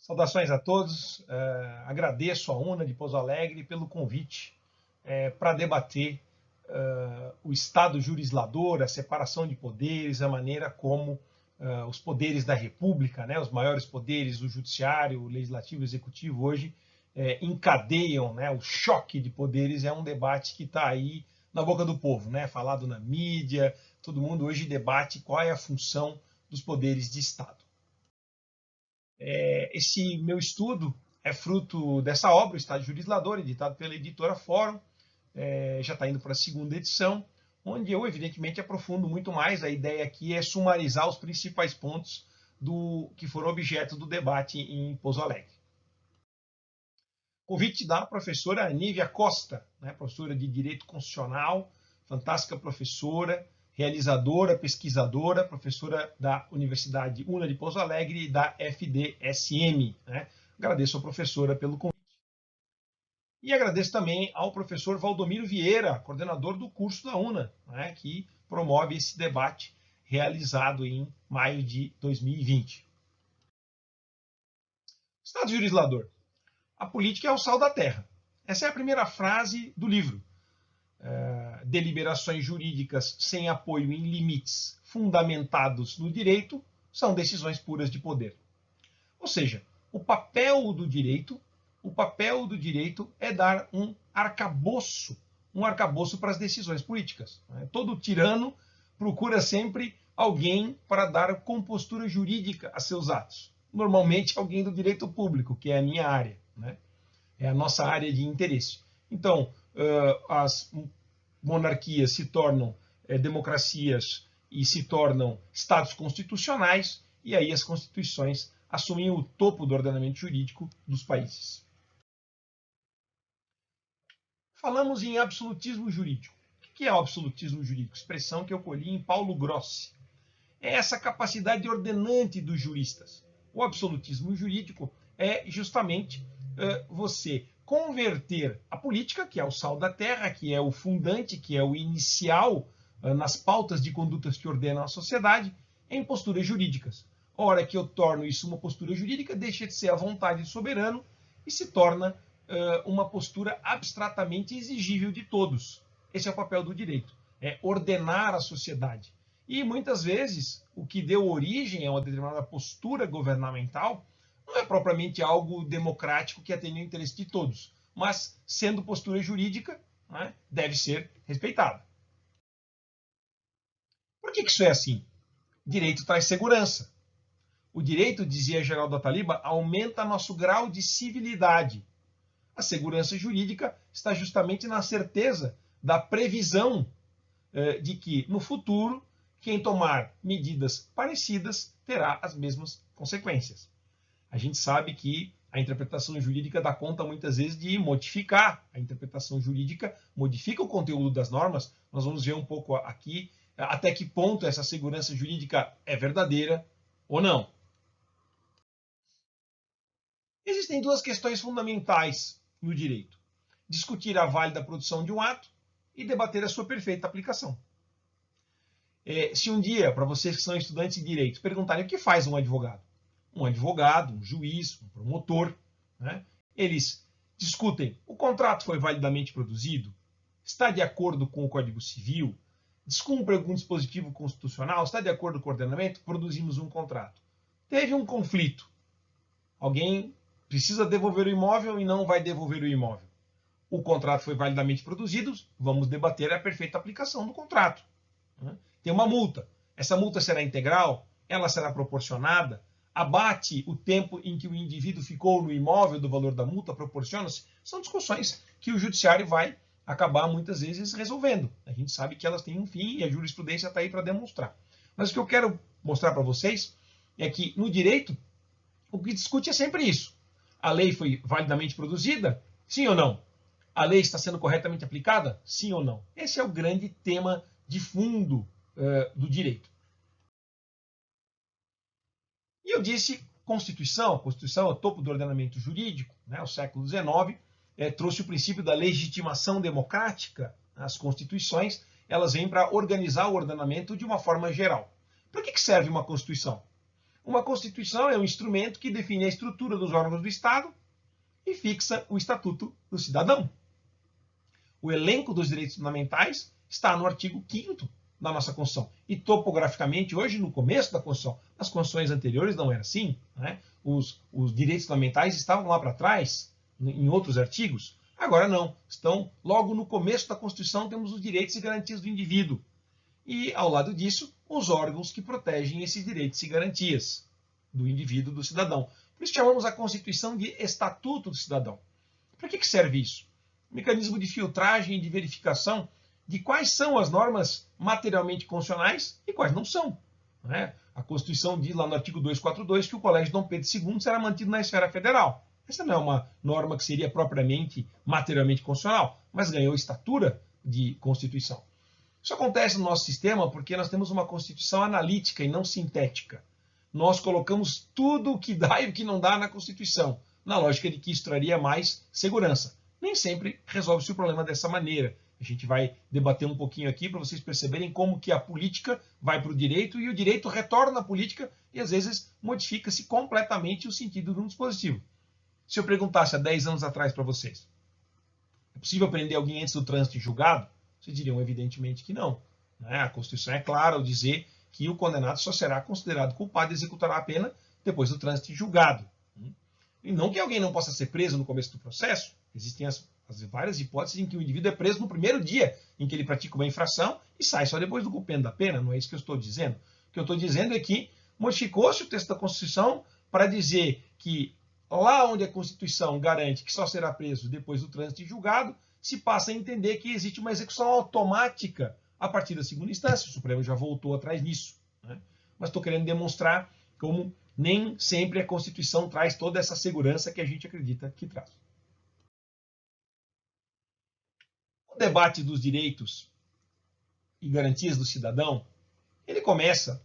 Saudações a todos. Agradeço à UNA de Pouso Alegre pelo convite para debater o Estado jurislador, a separação de poderes, a maneira como os poderes da República, os maiores poderes, o Judiciário, o Legislativo e o Executivo, hoje encadeiam, o choque de poderes. É um debate que está aí na boca do povo, falado na mídia. Todo mundo hoje debate qual é a função dos poderes de Estado. Esse meu estudo é fruto dessa obra, o Estado Jurislador, editado pela editora Fórum, já está indo para a segunda edição, onde eu, evidentemente, aprofundo muito mais. A ideia aqui é sumarizar os principais pontos que foram objeto do debate em Pouso Alegre. Convite da professora Nívia Costa, professora de Direito Constitucional, fantástica professora, realizadora, pesquisadora, professora da Universidade UNA de Pouso Alegre e da FDSM. Agradeço à professora pelo convite. E agradeço também ao professor Valdomiro Vieira, coordenador do curso da UNA, que promove esse debate realizado em maio de 2020. Estado jurislador. A política é o sal da terra. Essa é a primeira frase do livro. Deliberações jurídicas sem apoio em limites fundamentados no direito são decisões puras de poder. Ou seja, o papel do direito é dar um arcabouço para as decisões políticas. Todo tirano procura sempre alguém para dar compostura jurídica a seus atos. Normalmente alguém do direito público, que é a minha área, é a nossa área de interesse. Então, as monarquias se tornam democracias e se tornam estados constitucionais, e aí as constituições assumem o topo do ordenamento jurídico dos países. Falamos em absolutismo jurídico. O que é o absolutismo jurídico? Expressão que eu colhi em Paulo Grossi. É essa capacidade ordenante dos juristas. O absolutismo jurídico é justamente você converter a política, que é o sal da terra, que é o fundante, que é o inicial nas pautas de condutas que ordenam a sociedade, em posturas jurídicas. A hora que eu torno isso uma postura jurídica, deixa de ser a vontade do soberano e se torna uma postura abstratamente exigível de todos. Esse é o papel do direito, é ordenar a sociedade. E muitas vezes o que deu origem a uma determinada postura governamental não é propriamente algo democrático que atende ao interesse de todos, mas, sendo postura jurídica, deve ser respeitada. Por que isso é assim? Direito traz segurança. O direito, dizia Geraldo Ataliba, aumenta nosso grau de civilidade. A segurança jurídica está justamente na certeza da previsão de que, no futuro, quem tomar medidas parecidas terá as mesmas consequências. A gente sabe que a interpretação jurídica dá conta, muitas vezes, de modificar. A interpretação jurídica modifica o conteúdo das normas. Nós vamos ver um pouco aqui até que ponto essa segurança jurídica é verdadeira ou não. Existem duas questões fundamentais no direito: discutir a válida produção de um ato e debater a sua perfeita aplicação. Se um dia, para vocês que são estudantes de direito, perguntarem o que faz um advogado, um juiz, um promotor, eles discutem: o contrato foi validamente produzido? Está de acordo com o Código Civil? Descumpre algum dispositivo constitucional? Está de acordo com o ordenamento? Produzimos um contrato. Teve um conflito. Alguém precisa devolver o imóvel e não vai devolver o imóvel. O contrato foi validamente produzido, vamos debater a perfeita aplicação do contrato. Tem uma multa. Essa multa será integral? Ela será proporcionada? Abate o tempo em que o indivíduo ficou no imóvel do valor da multa? Proporciona-se? São discussões que o judiciário vai acabar, muitas vezes, resolvendo. A gente sabe que elas têm um fim e a jurisprudência está aí para demonstrar. Mas o que eu quero mostrar para vocês é que, no direito, o que discute é sempre isso. A lei foi validamente produzida? Sim ou não? A lei está sendo corretamente aplicada? Sim ou não? Esse é o grande tema de fundo do direito. E eu disse Constituição. A Constituição é o topo do ordenamento jurídico. O século XIX trouxe o princípio da legitimação democrática. As constituições, elas vêm para organizar o ordenamento de uma forma geral. Para que serve uma Constituição? Uma Constituição é um instrumento que define a estrutura dos órgãos do Estado e fixa o Estatuto do Cidadão. O elenco dos direitos fundamentais está no artigo 5º da nossa Constituição. E topograficamente, hoje, no começo da Constituição, nas Constituições anteriores não era assim, né? Os direitos fundamentais estavam lá para trás, em outros artigos. Agora não, estão logo no começo da Constituição, temos os direitos e garantias do indivíduo. E, ao lado disso, os órgãos que protegem esses direitos e garantias do indivíduo, do cidadão. Por isso chamamos a Constituição de Estatuto do Cidadão. Para que serve isso? Um mecanismo de filtragem e de verificação de quais são as normas materialmente constitucionais e quais não são. Né? A Constituição diz lá no artigo 242 que o Colégio Dom Pedro II será mantido na esfera federal. Essa não é uma norma que seria propriamente materialmente constitucional, mas ganhou estatura de Constituição. Isso acontece no nosso sistema porque nós temos uma Constituição analítica e não sintética. Nós colocamos tudo o que dá e o que não dá na Constituição, na lógica de que isso traria mais segurança. Nem sempre resolve-se o problema dessa maneira. A gente vai debater um pouquinho aqui para vocês perceberem como que a política vai para o direito e o direito retorna à política e às vezes modifica-se completamente o sentido de um dispositivo. Se eu perguntasse há 10 anos atrás para vocês, é possível prender alguém antes do trânsito em julgado? Vocês diriam evidentemente que não. Né? A Constituição é clara ao dizer que o condenado só será considerado culpado e executará a pena depois do trânsito em julgado. E não que alguém não possa ser preso no começo do processo. Existem as várias hipóteses em que o indivíduo é preso no primeiro dia em que ele pratica uma infração e sai só depois do cumprimento da pena. Não é isso que eu estou dizendo. O que eu estou dizendo é que modificou-se o texto da Constituição para dizer que lá onde a Constituição garante que só será preso depois do trânsito em julgado, se passa a entender que existe uma execução automática a partir da segunda instância. O Supremo já voltou atrás nisso. Né? Mas estou querendo demonstrar como nem sempre a Constituição traz toda essa segurança que a gente acredita que traz. O debate dos direitos e garantias do cidadão, ele começa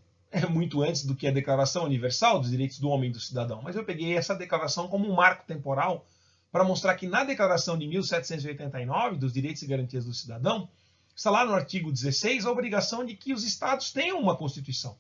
muito antes do que a Declaração Universal dos Direitos do Homem e do Cidadão. Mas eu peguei essa declaração como um marco temporal para mostrar que na Declaração de 1789 dos Direitos e Garantias do Cidadão, está lá no artigo 16 a obrigação de que os Estados tenham uma Constituição.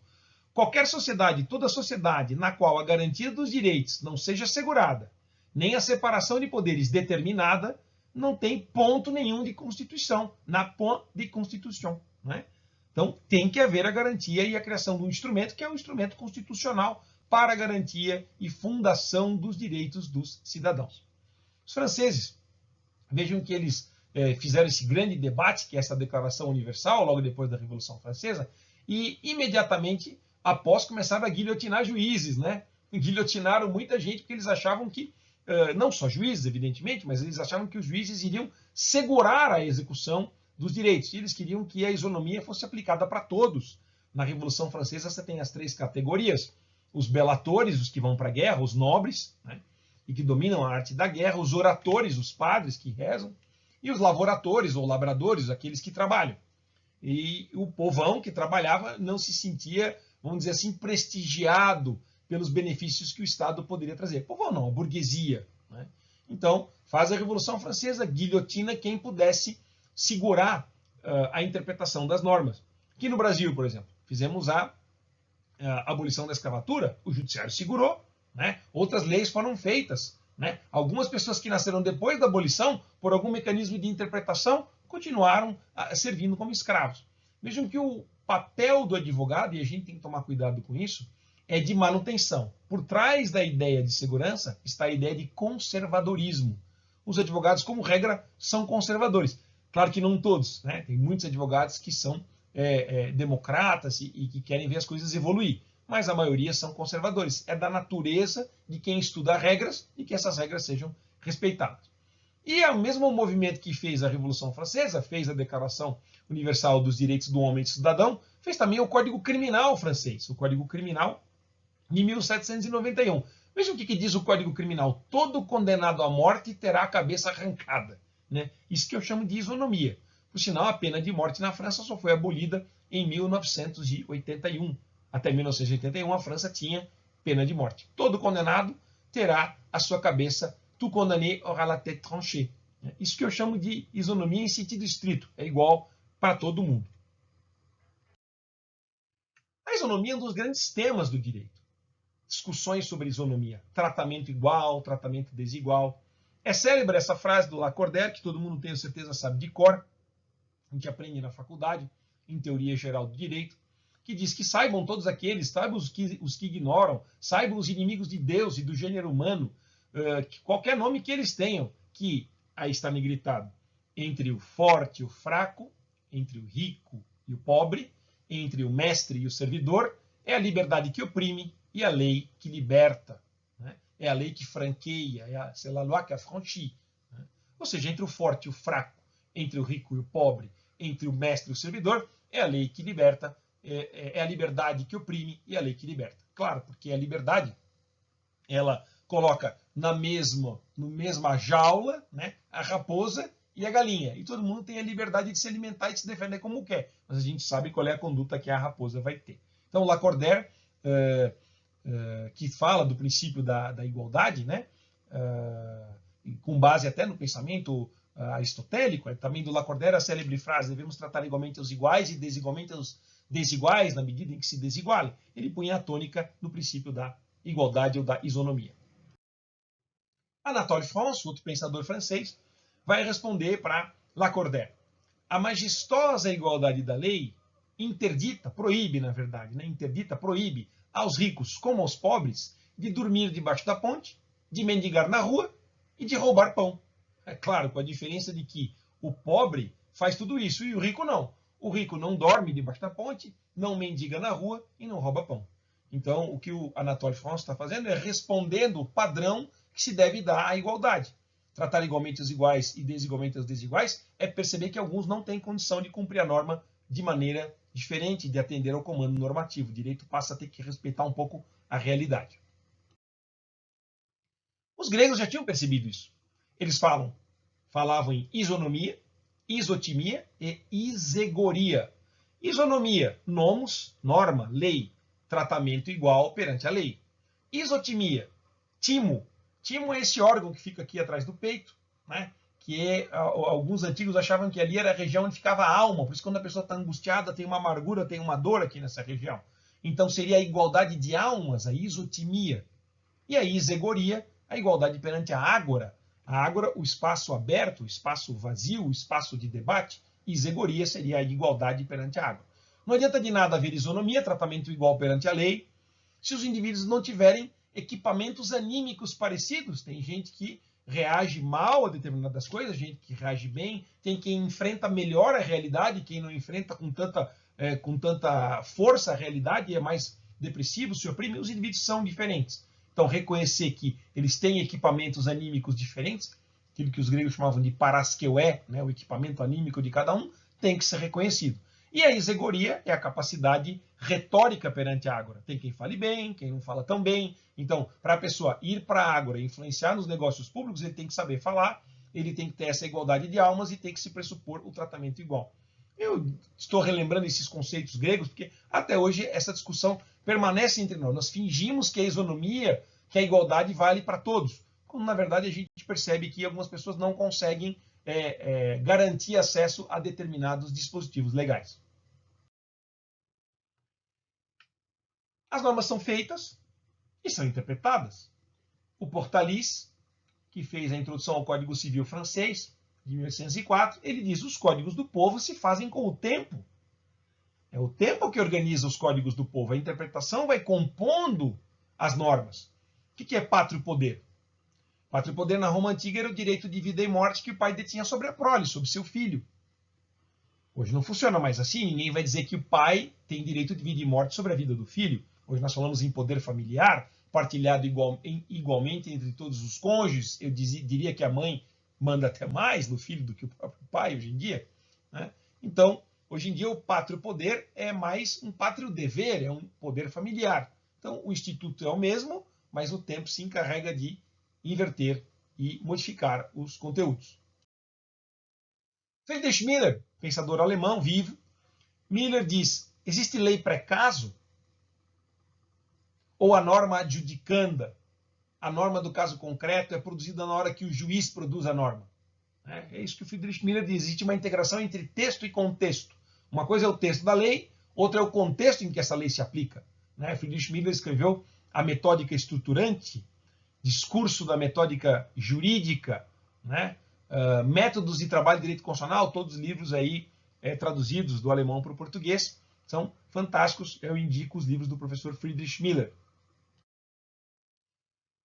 Qualquer sociedade, toda sociedade na qual a garantia dos direitos não seja assegurada, nem a separação de poderes determinada, não tem ponto nenhum de Constituição, na point de Constituição. Né? Então, tem que haver a garantia e a criação de um instrumento, que é um instrumento constitucional para a garantia e fundação dos direitos dos cidadãos. Os franceses, vejam que eles fizeram esse grande debate, que é essa Declaração Universal, logo depois da Revolução Francesa, e imediatamente após começaram a guilhotinar juízes, né? Guilhotinaram muita gente porque eles achavam que, não só juízes, evidentemente, mas eles achavam que os juízes iriam segurar a execução dos direitos. E eles queriam que a isonomia fosse aplicada para todos. Na Revolução Francesa você tem as 3 categorias: os belatores, os que vão para a guerra, os nobres, né? E que dominam a arte da guerra, os oratores, os padres que rezam, e os lavoratores ou labradores, aqueles que trabalham. E o povão que trabalhava não se sentia, vamos dizer assim, prestigiado pelos benefícios que o Estado poderia trazer. Povão não, a burguesia. Né? Então, faz a Revolução Francesa, guilhotina quem pudesse segurar a interpretação das normas. Aqui no Brasil, por exemplo, fizemos a abolição da escravatura, o judiciário segurou, né? Outras leis foram feitas. Né? Algumas pessoas que nasceram depois da abolição, por algum mecanismo de interpretação, continuaram servindo como escravos. Vejam que o papel do advogado, e a gente tem que tomar cuidado com isso, é de manutenção. Por trás da ideia de segurança está a ideia de conservadorismo. Os advogados, como regra, são conservadores. Claro que não todos. Né? Tem muitos advogados que são democratas e que querem ver as coisas evoluir. Mas a maioria são conservadores. É da natureza de quem estuda regras e que essas regras sejam respeitadas. E é o mesmo movimento que fez a Revolução Francesa, fez a Declaração Universal dos Direitos do Homem e do Cidadão, fez também o Código Criminal francês, o Código Criminal de 1791. Vejam o que diz o Código Criminal: todo condenado à morte terá a cabeça arrancada. Né? Isso que eu chamo de isonomia. Por sinal, a pena de morte na França só foi abolida em 1981. Até 1981 a França tinha pena de morte. Todo condenado terá a sua cabeça, tout condamné aura la tête tranchée. Isso que eu chamo de isonomia em sentido estrito, é igual para todo mundo. A isonomia é um dos grandes temas do direito. discussões sobre isonomia, tratamento igual, tratamento desigual. É célebre essa frase do Lacordaire, que todo mundo, tenho certeza, sabe de cor, a gente aprende na faculdade, em teoria geral do direito, que diz que saibam todos aqueles, saibam os que ignoram, saibam os inimigos de Deus e do gênero humano, que qualquer nome que eles tenham, que aí está negritado, entre o forte e o fraco, entre o rico e o pobre, entre o mestre e o servidor, é a liberdade que oprime e a lei que liberta. Né? É a lei que franqueia, c'est la loi qui affranchit. Né? Ou seja, entre o forte e o fraco, entre o rico e o pobre, entre o mestre e o servidor, é a lei que liberta, é a liberdade que oprime e a lei que liberta. Claro, porque a liberdade, ela coloca no mesma jaula, né, a raposa e a galinha. E todo mundo tem a liberdade de se alimentar e de se defender como quer. Mas a gente sabe qual é a conduta que a raposa vai ter. Então, Lacordaire, que fala do princípio da igualdade, né, com base até no pensamento aristotélico, também do Lacordaire a célebre frase: devemos tratar igualmente os iguais e desigualmente os desiguais na medida em que se desigualem. Ele punha a tônica no princípio da igualdade ou da isonomia. Anatole France, outro pensador francês, vai responder para Lacordaire: a majestosa igualdade da lei interdita, proíbe, na verdade, né? Interdita, proíbe aos ricos como aos pobres de dormir debaixo da ponte, de mendigar na rua e de roubar pão. É claro, com a diferença de que o pobre faz tudo isso e o rico não. O rico não dorme debaixo da ponte, não mendiga na rua e não rouba pão. Então, o que o Anatole France está fazendo é respondendo o padrão que se deve dar à igualdade. Tratar igualmente os iguais e desigualmente os desiguais é perceber que alguns não têm condição de cumprir a norma de maneira diferente, de atender ao comando normativo. O direito passa a ter que respeitar um pouco a realidade. Os gregos já tinham percebido isso. Eles falavam em isonomia, isotimia e isegoria. Isonomia, nomos, norma, lei, tratamento igual perante a lei. Isotimia, timo. Timo é esse órgão que fica aqui atrás do peito, né? Que alguns antigos achavam que ali era a região onde ficava a alma, por isso quando a pessoa está angustiada, tem uma amargura, tem uma dor aqui nessa região. Então seria a igualdade de almas, a isotimia. E a isegoria, a igualdade perante a ágora. A ágora, o espaço aberto, o espaço vazio, o espaço de debate. Isegoria seria a igualdade perante a ágora. Não adianta de nada haver isonomia, tratamento igual perante a lei, se os indivíduos não tiverem equipamentos anímicos parecidos. Tem gente que reage mal a determinadas coisas, gente que reage bem, tem quem enfrenta melhor a realidade, quem não enfrenta com tanta força a realidade e é mais depressivo, se oprime. Os indivíduos são diferentes. Então, reconhecer que eles têm equipamentos anímicos diferentes, aquilo que os gregos chamavam de paraskeué, né, o equipamento anímico de cada um, tem que ser reconhecido. E a isegoria é a capacidade retórica perante a ágora. Tem quem fale bem, quem não fala tão bem. Então, para a pessoa ir para a ágora e influenciar nos negócios públicos, ele tem que saber falar, ele tem que ter essa igualdade de almas e tem que se pressupor o tratamento igual. Eu estou relembrando esses conceitos gregos, porque até hoje essa discussão permanece entre nós. Nós fingimos que a isonomia, que a igualdade vale para todos, quando na verdade a gente percebe que algumas pessoas não conseguem garantir acesso a determinados dispositivos legais. As normas são feitas e são interpretadas. O Portalis, que fez a introdução ao Código Civil francês, de 1804, ele diz: os códigos do povo se fazem com o tempo. É o tempo que organiza os códigos do povo. A interpretação vai compondo as normas. O que é pátrio poder? Pátrio poder na Roma Antiga era o direito de vida e morte que o pai detinha sobre a prole, sobre seu filho. Hoje não funciona mais assim. Ninguém vai dizer que o pai tem direito de vida e morte sobre a vida do filho. Hoje nós falamos em poder familiar, partilhado igualmente entre todos os cônjuges. Eu diria que a mãe manda até mais no filho do que o próprio pai hoje em dia. Né? Então, hoje em dia, o pátrio poder é mais um pátrio dever, é um poder familiar. Então, o instituto é o mesmo, mas o tempo se encarrega de inverter e modificar os conteúdos. Friedrich Miller, pensador alemão vivo, Miller diz: existe lei pré-caso ou a norma adjudicanda? A norma do caso concreto é produzida na hora que o juiz produz a norma. É isso que o Friedrich Miller diz. Existe uma integração entre texto e contexto. Uma coisa é o texto da lei, outra é o contexto em que essa lei se aplica. Friedrich Miller escreveu a metódica estruturante, discurso da metódica jurídica, né? Métodos de trabalho de direito constitucional, todos os livros aí traduzidos do alemão para o português, são fantásticos. Eu indico os livros do professor Friedrich Miller.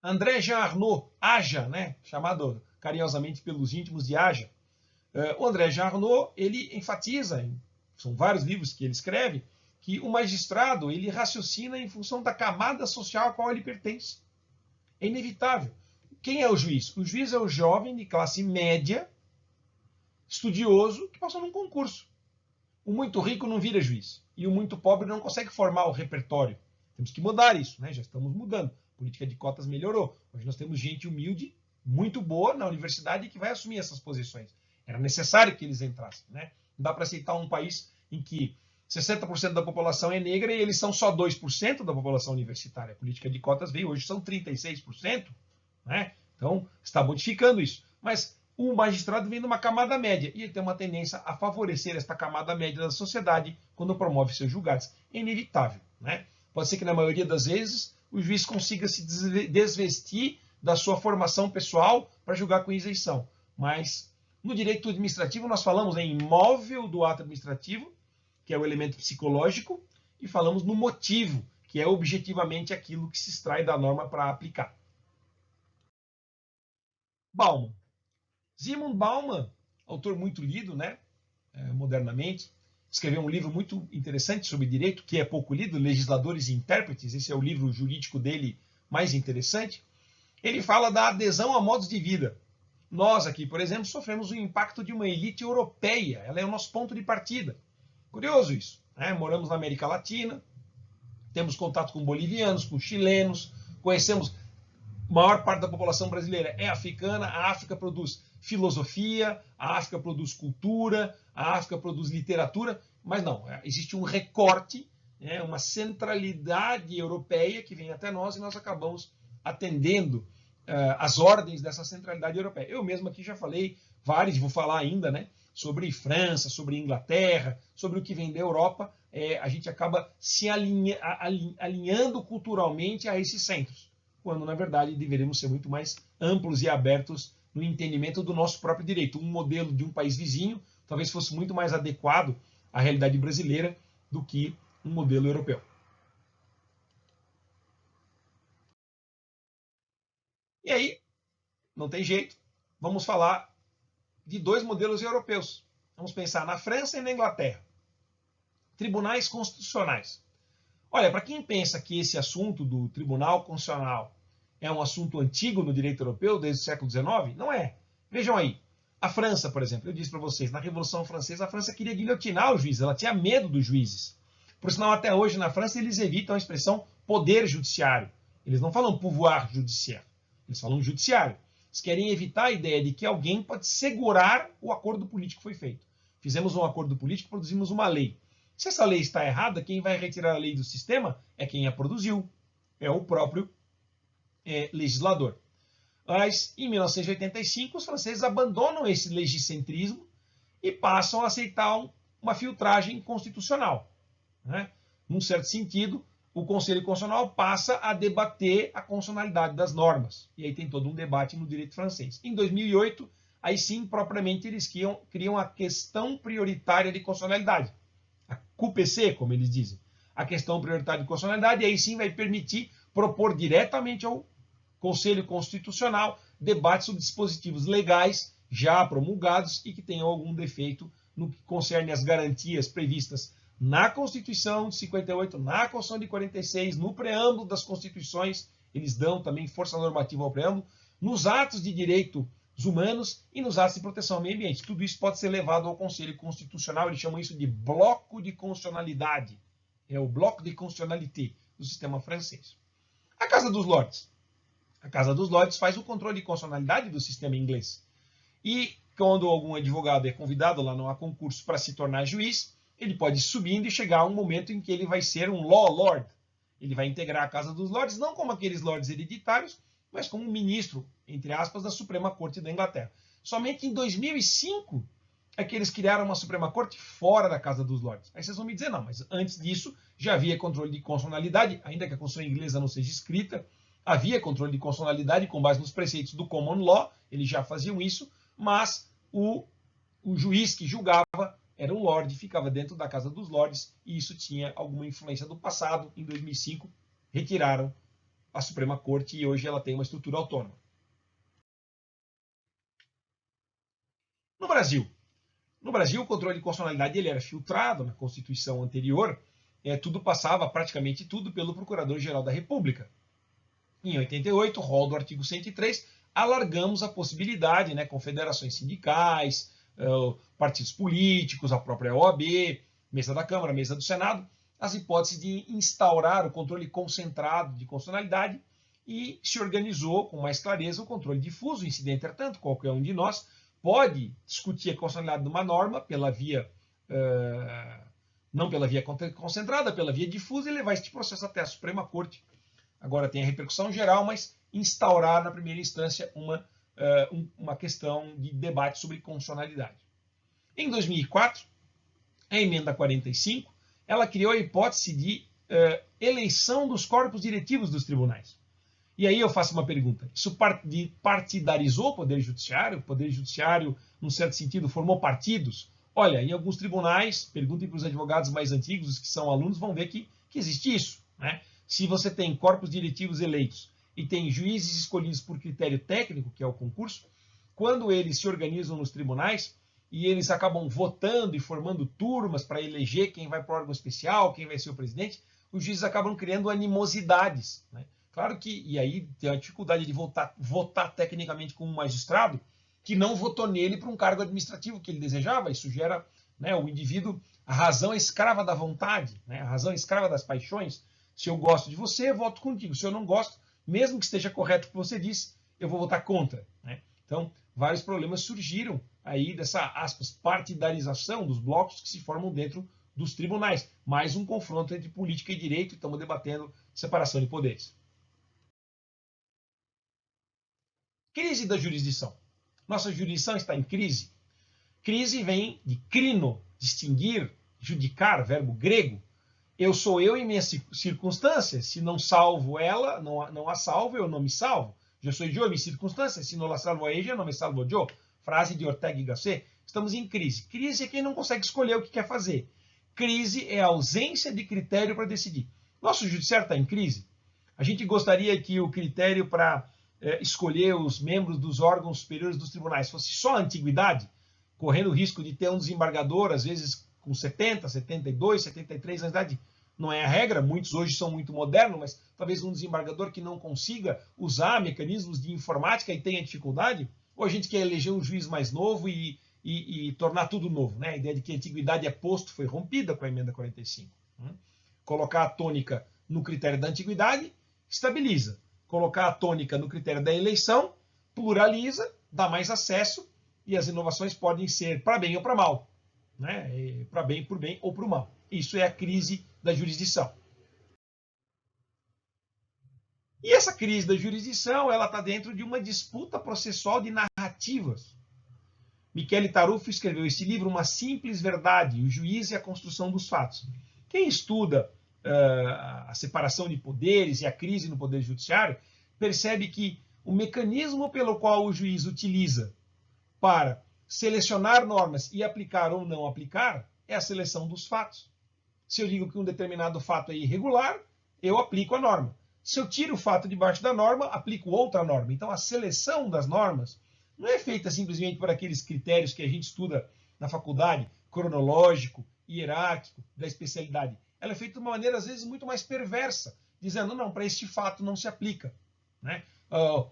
André Jean Arnaud, Aja, né? Chamado carinhosamente pelos íntimos de Aja. O André Jean Arnaud, ele enfatiza, são vários livros que ele escreve, que o magistrado ele raciocina em função da camada social a qual ele pertence. É inevitável. Quem é o juiz? O juiz é o jovem de classe média, estudioso, que passou num concurso. O muito rico não vira juiz. E o muito pobre não consegue formar o repertório. Temos que mudar isso, né? Já estamos mudando. A política de cotas melhorou. Hoje nós temos gente humilde, muito boa na universidade que vai assumir essas posições. Era necessário que eles entrassem, né? Não dá para aceitar um país em que 60% da população é negra e eles são só 2% da população universitária. A política de cotas veio, hoje são 36%, né? Então, está modificando isso. Mas o magistrado vem de uma camada média e ele tem uma tendência a favorecer esta camada média da sociedade quando promove seus julgados. É inevitável, né? Pode ser que na maioria das vezes o juiz consiga se desvestir da sua formação pessoal para julgar com isenção. Mas no direito administrativo nós falamos em móvel do ato administrativo, que é o elemento psicológico, e falamos no motivo, que é objetivamente aquilo que se extrai da norma para aplicar. Bauman. Zygmunt Bauman, autor muito lido, né, modernamente, escreveu um livro muito interessante sobre direito, que é pouco lido, Legisladores e Intérpretes. Esse é o livro jurídico dele mais interessante. Ele fala da adesão a modos de vida. Nós aqui, por exemplo, sofremos o impacto de uma elite europeia. Ela é o nosso ponto de partida. Curioso isso, né? Moramos na América Latina, temos contato com bolivianos, com chilenos, conhecemos a maior parte da população brasileira é africana, a África produz filosofia, a África produz cultura, a África produz literatura, mas não, existe um recorte, uma centralidade europeia que vem até nós e nós acabamos atendendo as ordens dessa centralidade europeia. Eu mesmo aqui já falei vários, vou falar ainda, né, sobre França, sobre Inglaterra, sobre o que vem da Europa. A gente acaba se alinhando culturalmente a esses centros, quando, na verdade, deveríamos ser muito mais amplos e abertos no entendimento do nosso próprio direito. Um modelo de um país vizinho talvez fosse muito mais adequado à realidade brasileira do que um modelo europeu. E aí, não tem jeito, vamos falar de dois modelos europeus. Vamos pensar na França e na Inglaterra. Tribunais constitucionais. Olha, para quem pensa que esse assunto do Tribunal Constitucional é um assunto antigo no direito europeu, desde o século XIX, não é. Vejam aí, a França, por exemplo, eu disse para vocês, na Revolução Francesa, a França queria guilhotinar os juízes, ela tinha medo dos juízes. Por sinal, até hoje na França eles evitam a expressão poder judiciário. Eles não falam pouvoir judiciaire, eles falam judiciário. Eles querem evitar a ideia de que alguém pode segurar o acordo político que foi feito. Fizemos um acordo político, produzimos uma lei. Se essa lei está errada, quem vai retirar a lei do sistema é quem a produziu, é o próprio legislador. Mas, em 1985, os franceses abandonam esse legicentrismo e passam a aceitar uma filtragem constitucional, né? Num certo sentido, o Conselho Constitucional passa a debater a constitucionalidade das normas. E aí tem todo um debate no direito francês. Em 2008, aí sim, propriamente, eles criam a questão prioritária de constitucionalidade. A QPC, como eles dizem. A questão prioritária de constitucionalidade, e aí sim vai permitir propor diretamente ao Conselho Constitucional debate sobre dispositivos legais já promulgados e que tenham algum defeito no que concerne as garantias previstas na Constituição de 58, na Constituição de 46, no preâmbulo das Constituições, eles dão também força normativa ao preâmbulo, nos atos de direitos humanos e nos atos de proteção ao meio ambiente. Tudo isso pode ser levado ao Conselho Constitucional, eles chamam isso de bloco de constitucionalidade. É o bloco de constitucionalité do sistema francês. A Casa dos Lordes. A Casa dos Lordes faz o controle de constitucionalidade do sistema inglês. E quando algum advogado é convidado lá no concurso para se tornar juiz, ele pode ir subindo e chegar a um momento em que ele vai ser um law lord. Ele vai integrar a Casa dos Lordes, não como aqueles lordes hereditários, mas como um ministro, entre aspas, da Suprema Corte da Inglaterra. Somente em 2005 é que eles criaram uma Suprema Corte fora da Casa dos Lordes. Aí vocês vão me dizer, não, mas antes disso já havia controle de constitucionalidade, ainda que a Constituição inglesa não seja escrita, havia controle de constitucionalidade com base nos preceitos do Common Law, eles já faziam isso, mas o juiz que julgava era um lorde, ficava dentro da Casa dos Lordes, e isso tinha alguma influência do passado. Em 2005, retiraram a Suprema Corte e hoje ela tem uma estrutura autônoma. No Brasil, o controle de constitucionalidade ele era filtrado na Constituição anterior, tudo passava, praticamente tudo, pelo Procurador-Geral da República. Em 88, rol do artigo 103, alargamos a possibilidade, né, confederações sindicais, partidos políticos, a própria OAB, mesa da Câmara, mesa do Senado, as hipóteses de instaurar o controle concentrado de constitucionalidade, e se organizou com mais clareza o controle difuso, em si, entretanto, qualquer um de nós pode discutir a constitucionalidade de uma norma pela via, não pela via concentrada, pela via difusa, e levar este processo até a Suprema Corte. Agora tem a repercussão geral, mas instaurar na primeira instância uma questão de debate sobre constitucionalidade. Em 2004, a emenda 45, ela criou a hipótese de eleição dos corpos diretivos dos tribunais. E aí eu faço uma pergunta: isso partidarizou o Poder Judiciário? O Poder Judiciário, num certo sentido, formou partidos? Olha, em alguns tribunais, perguntem para os advogados mais antigos, os que são alunos, vão ver que existe isso, né? Se você tem corpos diretivos eleitos e tem juízes escolhidos por critério técnico, que é o concurso, quando eles se organizam nos tribunais e eles acabam votando e formando turmas para eleger quem vai para o órgão especial, quem vai ser o presidente, os juízes acabam criando animosidades, né? Claro que, e aí tem a dificuldade de votar tecnicamente como um magistrado que não votou nele para um cargo administrativo que ele desejava. Isso gera, né, o indivíduo, a razão é escrava da vontade, né, a razão é escrava das paixões. Se eu gosto de você, eu voto contigo. Se eu não gosto, mesmo que esteja correto o que você disse, eu vou votar contra, né? Então, vários problemas surgiram aí dessa, aspas, partidarização dos blocos que se formam dentro dos tribunais. Mais um confronto entre política e direito, estamos debatendo separação de poderes. Crise da jurisdição. Nossa jurisdição está em crise. Crise vem de crino, distinguir, judicar, verbo grego. Eu sou eu em minhas circunstâncias. Se não salvo ela, não a salvo, eu não me salvo. Eu sou eu em minhas circunstâncias. Se não la salvo a ella, não me salvo eu. Frase de Ortega y Gasset. Estamos em crise. Crise é quem não consegue escolher o que quer fazer. Crise é a ausência de critério para decidir. Nosso judiciário está em crise. A gente gostaria que o critério para escolher os membros dos órgãos superiores dos tribunais fosse só a antiguidade, correndo o risco de ter um desembargador, às vezes com 70, 72, 73 anos de idade. Não é a regra, muitos hoje são muito modernos, mas talvez um desembargador que não consiga usar mecanismos de informática e tenha dificuldade, ou a gente quer eleger um juiz mais novo e tornar tudo novo, né? A ideia de que a antiguidade é posto foi rompida com a emenda 45. Colocar a tônica no critério da antiguidade estabiliza. Colocar a tônica no critério da eleição pluraliza, dá mais acesso, e as inovações podem ser para bem ou para mal, né? Para bem, por bem ou para o mal. Isso é a crise da jurisdição. E essa crise da jurisdição, ela está dentro de uma disputa processual de narrativas. Michele Tarufo escreveu esse livro, Uma Simples Verdade, o Juiz e a Construção dos Fatos. Quem estuda a separação de poderes e a crise no poder judiciário percebe que o mecanismo pelo qual o juiz utiliza para selecionar normas e aplicar ou não aplicar é a seleção dos fatos. Se eu digo que um determinado fato é irregular, eu aplico a norma. Se eu tiro o fato debaixo da norma, aplico outra norma. Então, a seleção das normas não é feita simplesmente por aqueles critérios que a gente estuda na faculdade, cronológico, hierárquico, da especialidade. Ela é feita de uma maneira, às vezes, muito mais perversa, dizendo, não, para este fato não se aplica, né?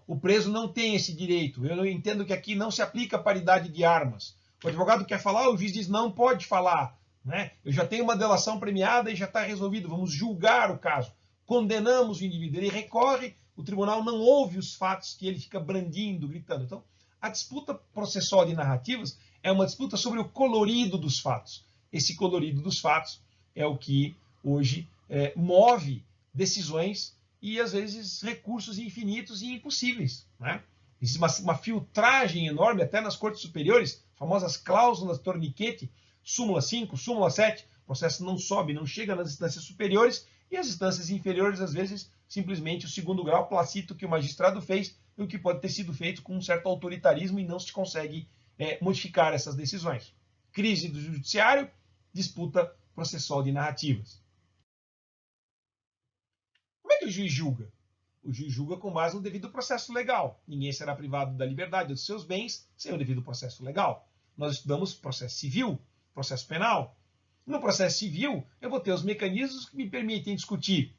O preso não tem esse direito. Eu entendo que aqui não se aplica a paridade de armas. O advogado quer falar, o juiz diz, não pode falar, né? Eu já tenho uma delação premiada e já está resolvido, vamos julgar o caso. Condenamos o indivíduo, ele recorre, o tribunal não ouve os fatos que ele fica brandindo, gritando. Então, a disputa processual de narrativas é uma disputa sobre o colorido dos fatos. Esse colorido dos fatos é o que hoje move decisões e, às vezes, recursos infinitos e impossíveis, né? Existe uma filtragem enorme até nas cortes superiores, famosas cláusulas torniquete, súmula 5, súmula 7, o processo não sobe, não chega nas instâncias superiores, e as instâncias inferiores, às vezes, simplesmente o segundo grau placita o que o magistrado fez e o que pode ter sido feito com um certo autoritarismo e não se consegue modificar essas decisões. Crise do judiciário, disputa processual de narrativas. Como é que o juiz julga? O juiz julga com base no devido processo legal. Ninguém será privado da liberdade ou dos seus bens sem o devido processo legal. Nós estudamos processo civil, processo penal. No processo civil, eu vou ter os mecanismos que me permitem discutir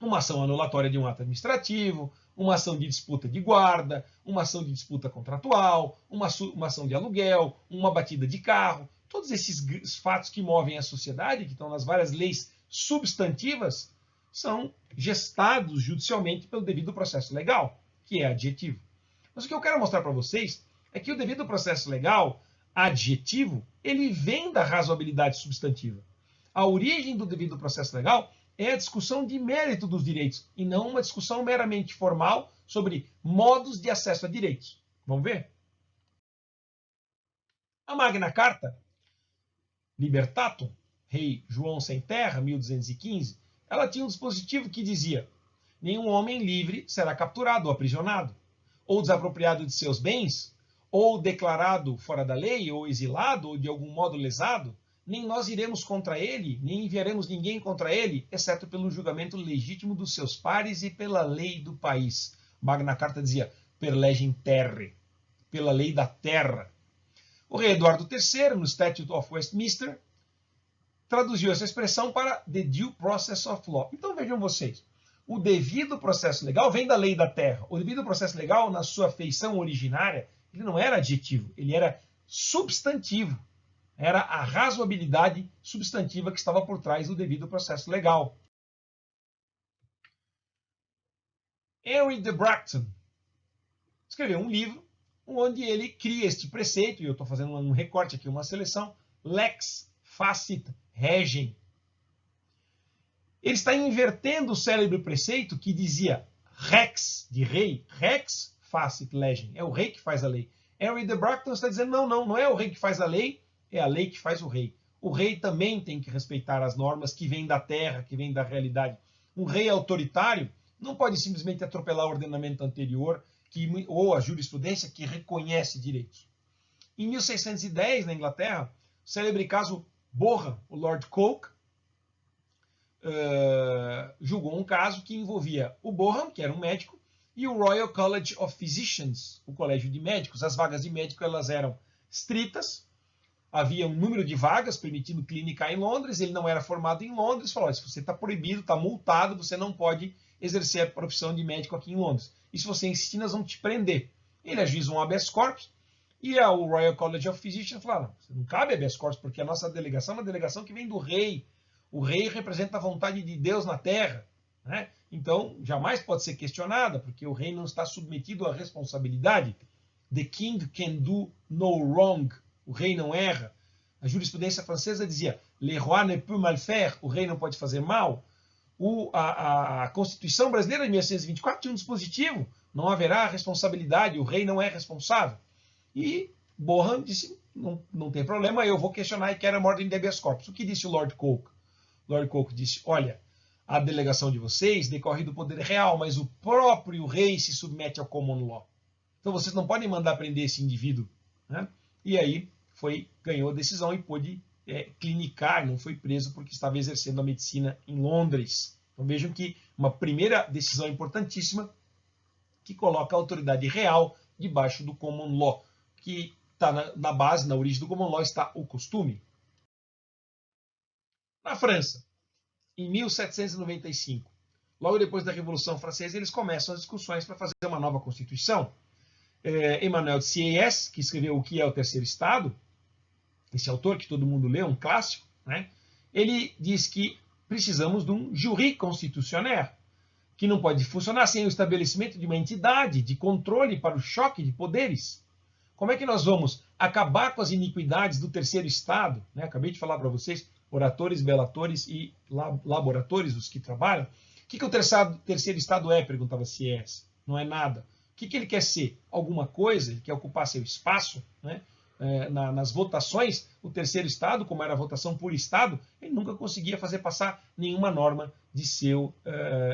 uma ação anulatória de um ato administrativo, uma ação de disputa de guarda, uma ação de disputa contratual, uma ação de aluguel, uma batida de carro. Todos esses fatos que movem a sociedade, que estão nas várias leis substantivas, são gestados judicialmente pelo devido processo legal, que é adjetivo. Mas o que eu quero mostrar para vocês é que o devido processo legal, adjetivo, ele vem da razoabilidade substantiva. A origem do devido processo legal é a discussão de mérito dos direitos, e não uma discussão meramente formal sobre modos de acesso a direitos. Vamos ver? A Magna Carta, Libertatum, rei João Sem Terra, 1215, ela tinha um dispositivo que dizia: nenhum homem livre será capturado ou aprisionado, ou desapropriado de seus bens, ou declarado fora da lei, ou exilado, ou de algum modo lesado, nem nós iremos contra ele, nem enviaremos ninguém contra ele, exceto pelo julgamento legítimo dos seus pares e pela lei do país. Magna Carta dizia, per legem terrae, pela lei da terra. O rei Eduardo III, no Statute of Westminster, traduziu essa expressão para the due process of law. Então vejam vocês, o devido processo legal vem da lei da terra. O devido processo legal, na sua feição originária, ele não era adjetivo, ele era substantivo. Era a razoabilidade substantiva que estava por trás do devido processo legal. Henry de Bracton escreveu um livro onde ele cria este preceito, e eu estou fazendo um recorte aqui, uma seleção, lex facit regem. Ele está invertendo o célebre preceito que dizia rex, de rei, rex facit legem, é o rei que faz a lei. Henry de Bracton está dizendo, não é o rei que faz a lei, é a lei que faz o rei. O rei também tem que respeitar as normas que vêm da terra, que vêm da realidade. Um rei autoritário não pode simplesmente atropelar o ordenamento anterior ou a jurisprudência que reconhece direitos. Em 1610, na Inglaterra, o célebre caso Bohun, o Lord Coke, julgou um caso que envolvia o Bohun, que era um médico, e o Royal College of Physicians, o colégio de médicos. As vagas de médico elas eram estritas, havia um número de vagas permitindo clinicar em Londres, ele não era formado em Londres, falou, se você está proibido, está multado, você não pode exercer a profissão de médico aqui em Londres. E se você insistir, nós vamos te prender. Ele ajuiza um habeas corpus, e o Royal College of Physicians falou, não cabe habeas corpus, porque a nossa delegação é uma delegação que vem do rei. O rei representa a vontade de Deus na terra, né? Então, jamais pode ser questionada, porque o rei não está submetido à responsabilidade. The king can do no wrong. O rei não erra. A jurisprudência francesa dizia le roi ne peut mal faire, o rei não pode fazer mal. A Constituição brasileira de 1924 tinha um dispositivo, não haverá responsabilidade, o rei não é responsável. E Bohun disse, não tem problema, eu vou questionar e quero a ordem de habeas corpus. O que disse o Lord Coke? Lord Coke disse, olha, a delegação de vocês decorre do poder real, mas o próprio rei se submete ao common law. Então vocês não podem mandar prender esse indivíduo, né? E aí ganhou a decisão e pôde clinicar, não foi preso porque estava exercendo a medicina em Londres. Então vejam que uma primeira decisão importantíssima que coloca a autoridade real debaixo do common law, que está na base, na origem do common law está o costume. Na França, em 1795, logo depois da Revolução Francesa, eles começam as discussões para fazer uma nova Constituição. Emmanuel de Sieyès, que escreveu O que é o Terceiro Estado, esse autor que todo mundo lê, um clássico, né? Ele diz que precisamos de um jury constitutionnel, que não pode funcionar sem o estabelecimento de uma entidade de controle para o choque de poderes. Como é que nós vamos acabar com as iniquidades do terceiro Estado? Né? Acabei de falar para vocês, oratores, belatores e laboratores, os que trabalham. O que o terceiro Estado é? Perguntava Sieyès. Não é nada. que ele quer ser? Alguma coisa, ele quer ocupar seu espaço, né? Nas votações, o terceiro estado, como era a votação por estado, ele nunca conseguia fazer passar nenhuma norma de seu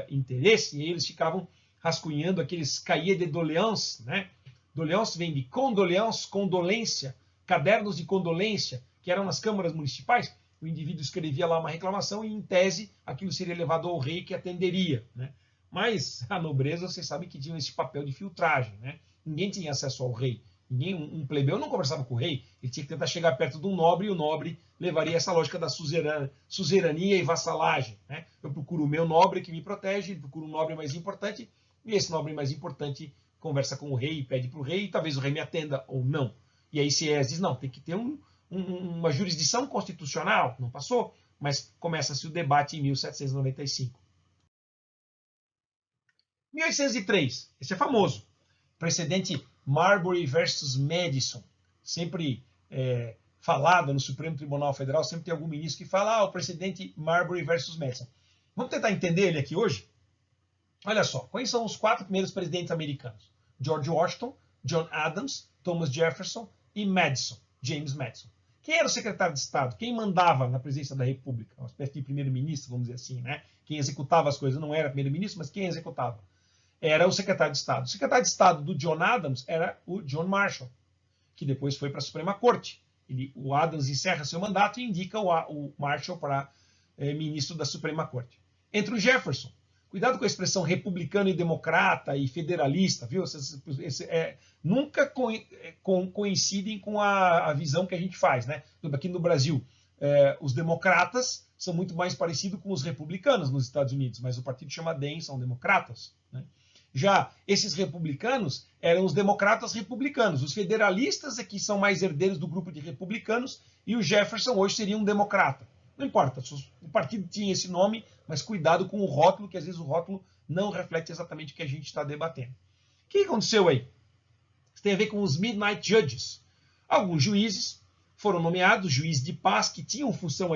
interesse, e aí eles ficavam rascunhando aqueles cahiers de doléances, né? Doléances vem de condoléance, condolência, cadernos de condolência, que eram nas câmaras municipais. O indivíduo escrevia lá uma reclamação e, em tese, aquilo seria levado ao rei, que atenderia, né? Mas a nobreza, vocês sabem que tinha esse papel de filtragem, né? Ninguém tinha acesso ao rei. Um plebeu não conversava com o rei, ele tinha que tentar chegar perto de um nobre, e o nobre levaria essa lógica da suzerania e vassalagem, né? Eu procuro o meu nobre que me protege, procuro um nobre mais importante, e esse nobre mais importante conversa com o rei e pede para o rei, e talvez o rei me atenda ou não. E aí Sieyès diz, não, tem que ter uma jurisdição constitucional, não passou, mas começa-se o debate em 1795. 1803, esse é famoso, precedente Marbury versus Madison, sempre falado no Supremo Tribunal Federal, sempre tem algum ministro que fala, o precedente Marbury versus Madison. Vamos tentar entender ele aqui hoje? Olha só, quais são os 4 primeiros presidentes americanos? George Washington, John Adams, Thomas Jefferson e Madison, James Madison. Quem era o secretário de Estado? Quem mandava na presidência da República? Uma espécie de primeiro-ministro, vamos dizer assim, né? Quem executava as coisas não era primeiro-ministro, mas quem executava? Era o secretário de Estado. O secretário de Estado do John Adams era o John Marshall, que depois foi para a Suprema Corte. O Adams encerra seu mandato e indica o Marshall para ministro da Suprema Corte. Entre o Jefferson, cuidado com a expressão republicano e democrata e federalista, viu? Nunca coincidem com a visão que a gente faz, né? Aqui no Brasil, os democratas são muito mais parecidos com os republicanos nos Estados Unidos, mas o partido chama DEM, são democratas, né? Já esses republicanos eram os democratas republicanos. Os federalistas é que são mais herdeiros do grupo de republicanos e o Jefferson hoje seria um democrata. Não importa, o partido tinha esse nome, mas cuidado com o rótulo, que às vezes o rótulo não reflete exatamente o que a gente está debatendo. O que aconteceu aí? Isso tem a ver com os Midnight Judges. Alguns juízes foram nomeados, juízes de paz, que tinham função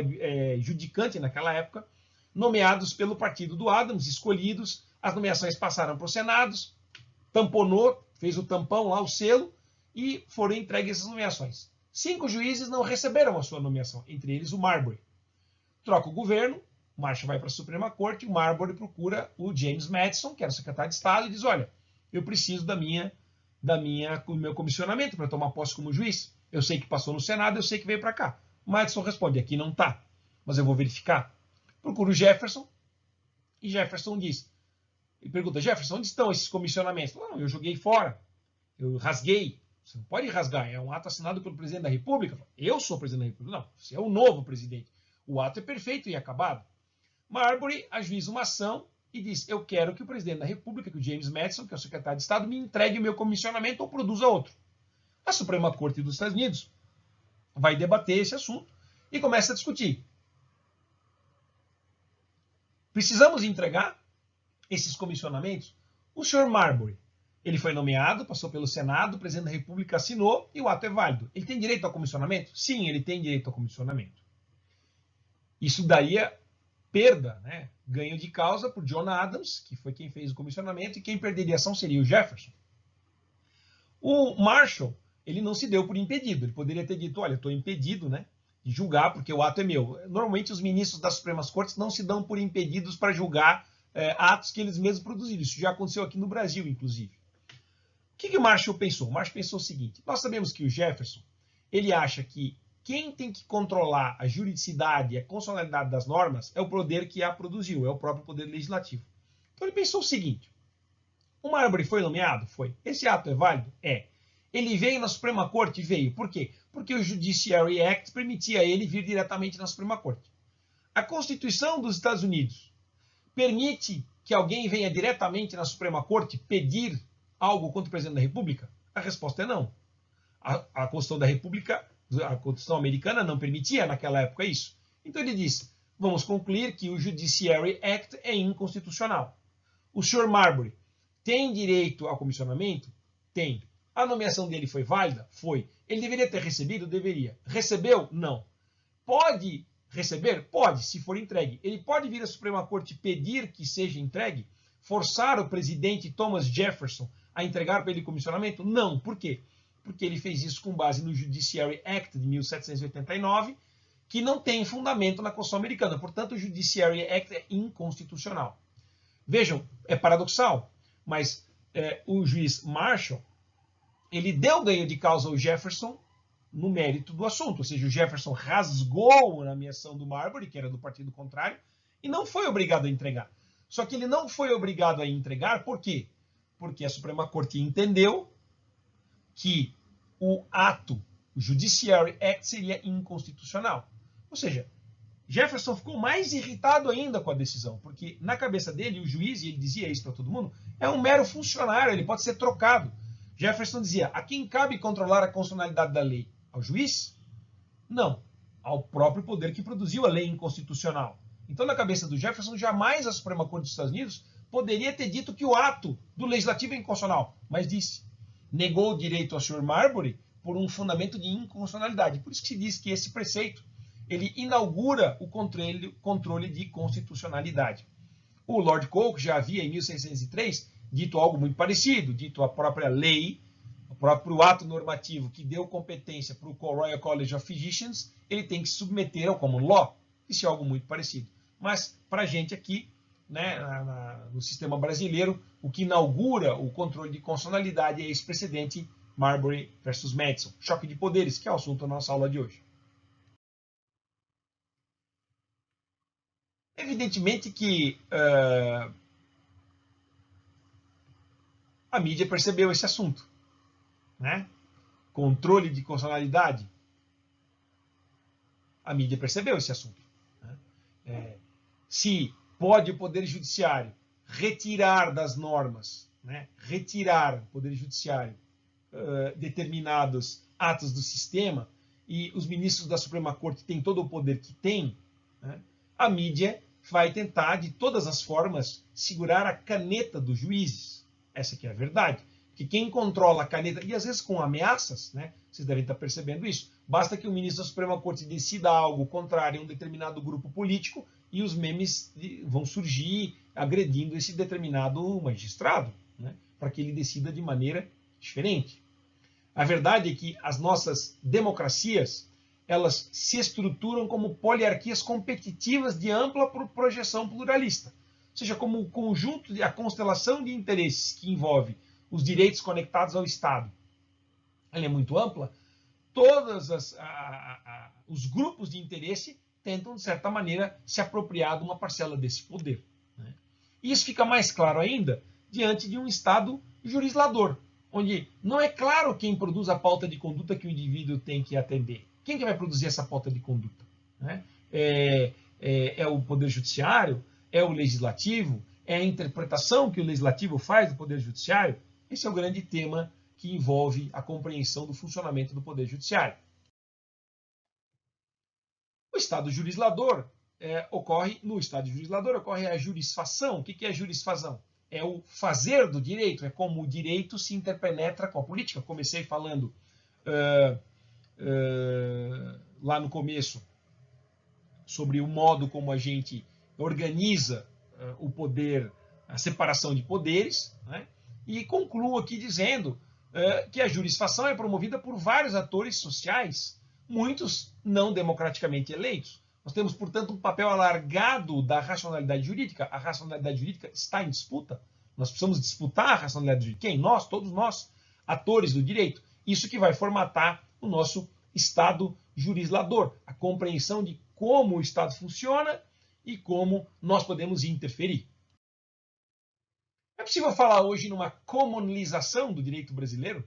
judicante naquela época, nomeados pelo partido do Adams, escolhidos. As nomeações passaram para os senados, tamponou, fez o tampão lá, o selo, e foram entregues essas nomeações. 5 juízes não receberam a sua nomeação, entre eles o Marbury. Troca o governo, o Marshall vai para a Suprema Corte, o Marbury procura o James Madison, que era o secretário de Estado, e diz, olha, eu preciso do meu comissionamento para tomar posse como juiz. Eu sei que passou no Senado, eu sei que veio para cá. Madison responde, aqui não está, mas eu vou verificar. Procura o Jefferson, e Jefferson diz, e pergunta, Jefferson, onde estão esses comissionamentos? Não, eu joguei fora, eu rasguei. Você não pode rasgar, é um ato assinado pelo presidente da República. Eu sou o presidente da República. Não, você é o novo presidente. O ato é perfeito e acabado. Marbury ajuiza uma ação e diz, eu quero que o presidente da República, que o James Madison, que é o secretário de Estado, me entregue o meu comissionamento ou produza outro. A Suprema Corte dos Estados Unidos vai debater esse assunto e começa a discutir. Precisamos entregar esses comissionamentos? O senhor Marbury, ele foi nomeado, passou pelo Senado, o presidente da República assinou e o ato é válido. Ele tem direito ao comissionamento? Sim, ele tem direito ao comissionamento. Isso daria perda, né? Ganho de causa por John Adams, que foi quem fez o comissionamento, e quem perderia a ação seria o Jefferson. O Marshall, ele não se deu por impedido. Ele poderia ter dito, olha, estou impedido, né, de julgar porque o ato é meu. Normalmente os ministros das Supremas Cortes não se dão por impedidos para julgar atos que eles mesmos produziram. Isso já aconteceu aqui no Brasil, inclusive. O que o Marshall pensou? O Marshall pensou o seguinte, nós sabemos que o Jefferson, ele acha que quem tem que controlar a juridicidade e a constitucionalidade das normas é o poder que a produziu, é o próprio poder legislativo. Então ele pensou o seguinte, o Marbury foi nomeado? Foi. Esse ato é válido? É. Ele veio na Suprema Corte? Veio. Por quê? Porque o Judiciary Act permitia ele vir diretamente na Suprema Corte. A Constituição dos Estados Unidos permite que alguém venha diretamente na Suprema Corte pedir algo contra o presidente da República? A resposta é não. A Constituição da República, a Constituição americana não permitia naquela época isso. Então ele diz, vamos concluir que o Judiciary Act é inconstitucional. O senhor Marbury tem direito ao comissionamento? Tem. A nomeação dele foi válida? Foi. Ele deveria ter recebido? Deveria. Recebeu? Não. Pode receber? Pode, se for entregue. Ele pode vir à Suprema Corte pedir que seja entregue? Forçar o presidente Thomas Jefferson a entregar para ele comissionamento? Não. Por quê? Porque ele fez isso com base no Judiciary Act de 1789, que não tem fundamento na Constituição americana. Portanto, o Judiciary Act é inconstitucional. Vejam, é paradoxal, mas o juiz Marshall, ele deu ganho de causa ao Jefferson no mérito do assunto. Ou seja, o Jefferson rasgou a nomeação do Marbury, que era do partido contrário, e não foi obrigado a entregar. Só que ele não foi obrigado a entregar, por quê? Porque a Suprema Corte entendeu que o ato, o Judiciary Act, seria inconstitucional. Ou seja, Jefferson ficou mais irritado ainda com a decisão, porque na cabeça dele, o juiz, e ele dizia isso para todo mundo, é um mero funcionário, ele pode ser trocado. Jefferson dizia, a quem cabe controlar a constitucionalidade da lei? Ao juiz? Não, ao próprio poder que produziu a lei inconstitucional. Então, na cabeça do Jefferson, jamais a Suprema Corte dos Estados Unidos poderia ter dito que o ato do legislativo é inconstitucional, mas disse. Negou o direito ao Sr. Marbury por um fundamento de inconstitucionalidade. Por isso que se diz que esse preceito ele inaugura o controle de constitucionalidade. O Lord Coke já havia, em 1603, dito algo muito parecido, dito a própria lei, o próprio ato normativo que deu competência para o Royal College of Physicians, ele tem que se submeter ao common law. Isso é algo muito parecido. Mas, para a gente aqui, né, no sistema brasileiro, o que inaugura o controle de constitucionalidade é esse precedente Marbury versus Madison, choque de poderes, que é o assunto da nossa aula de hoje. Evidentemente que a mídia percebeu esse assunto, né? Controle de constitucionalidade. A mídia percebeu esse assunto. Né? Se pode o Poder Judiciário retirar das normas, né? Retirar o Poder Judiciário determinados atos do sistema e os ministros da Suprema Corte têm todo o poder que têm, né? A mídia vai tentar, de todas as formas, segurar a caneta dos juízes. Essa que é a verdade. Que quem controla a caneta, e às vezes com ameaças, né? Vocês devem estar percebendo isso. Basta que o ministro da Suprema Corte decida algo contrário a um determinado grupo político e os memes vão surgir agredindo esse determinado magistrado, né? Para que ele decida de maneira diferente. A verdade é que as nossas democracias, elas se estruturam como poliarquias competitivas de ampla projeção pluralista. Ou seja, como o conjunto, a constelação de interesses que envolve os direitos conectados ao Estado, ela é muito ampla, todos os grupos de interesse tentam, de certa maneira, se apropriar de uma parcela desse poder. Né? E isso fica mais claro ainda diante de um Estado jurislador, onde não é claro quem produz a pauta de conduta que o indivíduo tem que atender. Quem que vai produzir essa pauta de conduta? Né? É o Poder Judiciário? É o Legislativo? É a interpretação que o Legislativo faz do Poder Judiciário? Esse é o grande tema que envolve a compreensão do funcionamento do Poder Judiciário. O Estado jurislador no Estado jurislador ocorre a jurisfação. O que é a jurisfação? É o fazer do direito, é como o direito se interpenetra com a política. Comecei falando lá no começo sobre o modo como a gente organiza o poder, a separação de poderes, né? E concluo aqui dizendo que a jurisfação é promovida por vários atores sociais, muitos não democraticamente eleitos. Nós temos, portanto, um papel alargado da racionalidade jurídica. A racionalidade jurídica está em disputa. Nós precisamos disputar a racionalidade jurídica. Quem? Nós, todos nós, atores do direito. Isso que vai formatar o nosso Estado jurislador, a compreensão de como o Estado funciona e como nós podemos interferir. É possível falar hoje numa comunalização do direito brasileiro?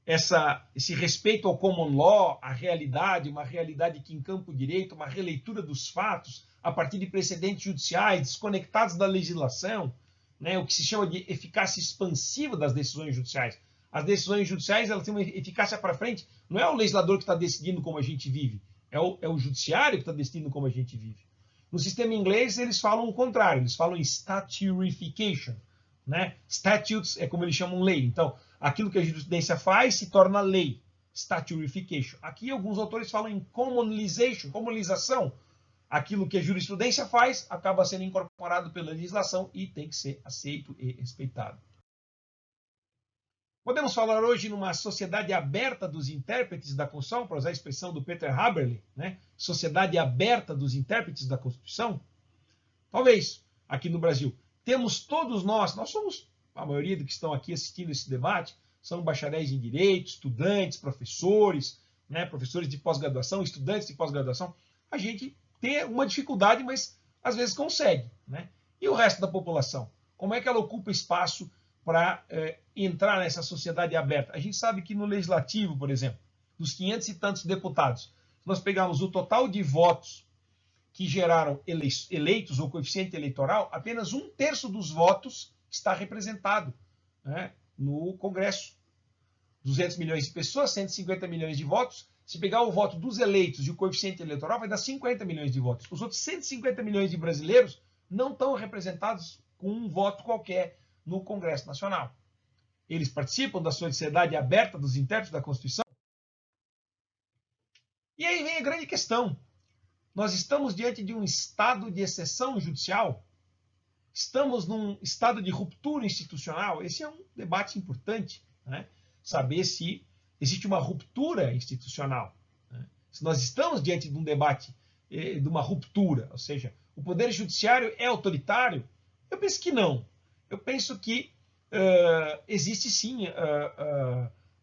Esse respeito ao common law, a realidade, uma realidade que encampa o direito, uma releitura dos fatos a partir de precedentes judiciais desconectados da legislação, né, o que se chama de eficácia expansiva das decisões judiciais. As decisões judiciais elas têm uma eficácia para frente. Não é o legislador que está decidindo como a gente vive, é o judiciário que está decidindo como a gente vive. No sistema inglês, eles falam o contrário, eles falam em statutification. Né? Statutes é como eles chamam lei. Então, aquilo que a jurisprudência faz se torna lei. Statutification. Aqui, alguns autores falam em commonalization, comunalização. Aquilo que a jurisprudência faz acaba sendo incorporado pela legislação e tem que ser aceito e respeitado. Podemos falar hoje numa sociedade aberta dos intérpretes da Constituição, para usar a expressão do Peter Haberle, né? Sociedade aberta dos intérpretes da Constituição? Talvez, aqui no Brasil. Temos todos nós somos, a maioria dos que estão aqui assistindo esse debate, são bacharéis em Direito, estudantes, professores, né? Professores de pós-graduação, estudantes de pós-graduação. A gente tem uma dificuldade, mas às vezes consegue, né? E o resto da população? Como é que ela ocupa espaço para entrar nessa sociedade aberta? A gente sabe que no Legislativo, por exemplo, dos 500 e tantos deputados, se nós pegarmos o total de votos que geraram eleitos ou coeficiente eleitoral, apenas 1/3 dos votos está representado, né, no Congresso. 200 milhões de pessoas, 150 milhões de votos. Se pegar o voto dos eleitos e o coeficiente eleitoral, vai dar 50 milhões de votos. Os outros 150 milhões de brasileiros não estão representados com um voto qualquer no Congresso Nacional. Eles participam da sociedade aberta dos intérpretes da Constituição? E aí vem a grande questão. Nós estamos diante de um estado de exceção judicial? Estamos num estado de ruptura institucional? Esse é um debate importante, né? Saber se existe uma ruptura institucional, né? Se nós estamos diante de um debate de uma ruptura, ou seja, o Poder Judiciário é autoritário? Eu penso que não. Eu penso que existe sim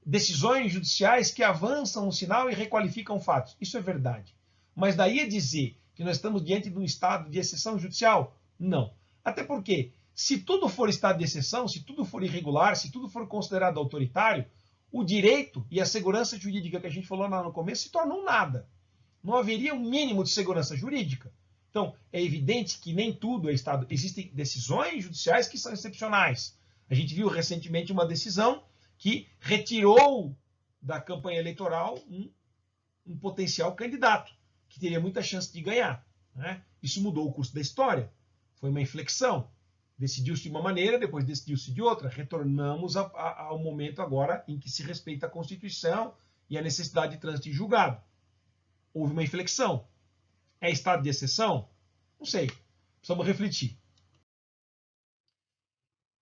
decisões judiciais que avançam o sinal e requalificam fatos. Isso é verdade. Mas daí a dizer que nós estamos diante de um estado de exceção judicial? Não. Até porque, se tudo for estado de exceção, se tudo for irregular, se tudo for considerado autoritário, o direito e a segurança jurídica que a gente falou lá no começo se tornam nada. Não haveria um mínimo de segurança jurídica. Então, é evidente que nem tudo é Estado. Existem decisões judiciais que são excepcionais. A gente viu recentemente uma decisão que retirou da campanha eleitoral um potencial candidato, que teria muita chance de ganhar, né? Isso mudou o curso da história. Foi uma inflexão. Decidiu-se de uma maneira, depois decidiu-se de outra. Retornamos ao momento agora em que se respeita a Constituição e a necessidade de trânsito em julgado. Houve uma inflexão. É estado de exceção? Não sei. Precisamos refletir.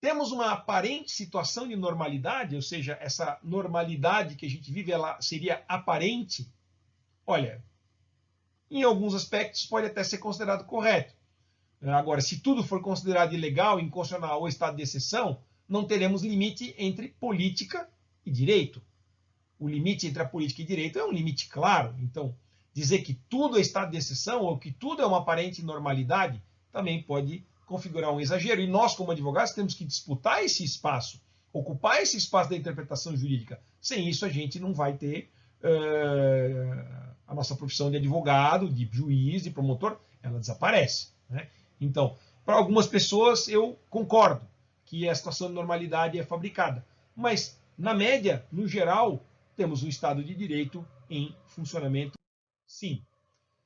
Temos uma aparente situação de normalidade, ou seja, essa normalidade que a gente vive, ela seria aparente? Olha, em alguns aspectos pode até ser considerado correto. Agora, se tudo for considerado ilegal, inconstitucional ou estado de exceção, não teremos limite entre política e direito. O limite entre a política e direito é um limite claro. Então, dizer que tudo é estado de exceção ou que tudo é uma aparente normalidade também pode configurar um exagero. E nós, como advogados, temos que disputar esse espaço, ocupar esse espaço da interpretação jurídica. Sem isso, a gente não vai ter a nossa profissão de advogado, de juiz, de promotor, ela desaparece, né? Então, para algumas pessoas, eu concordo que a situação de normalidade é fabricada. Mas, na média, no geral, temos um Estado de Direito em funcionamento, sim.